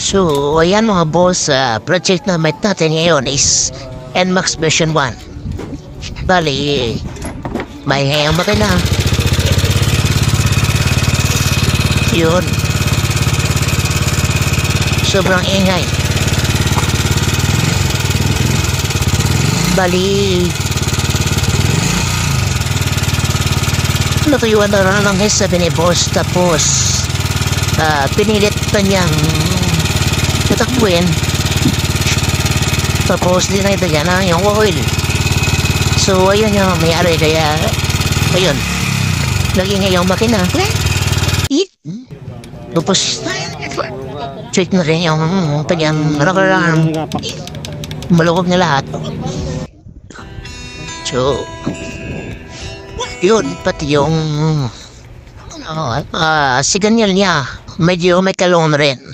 So, ayan mga boss, project na might natin ngayon is NMAX version 1. Bali, may ngayong makina. Yun. Sobrang ingay. Bali, natuyuan na lang ng sabi ni boss, tapos pinilit pa niyang tatakbuhin. Tapos dinayda niya na yung oil. So ayun yung mayari, kaya ayun, naging ngayong makina. Tapos check na rin yung kanyang malukog na lahat. So yun, pati yung siganyan niya medyo may kalon rin.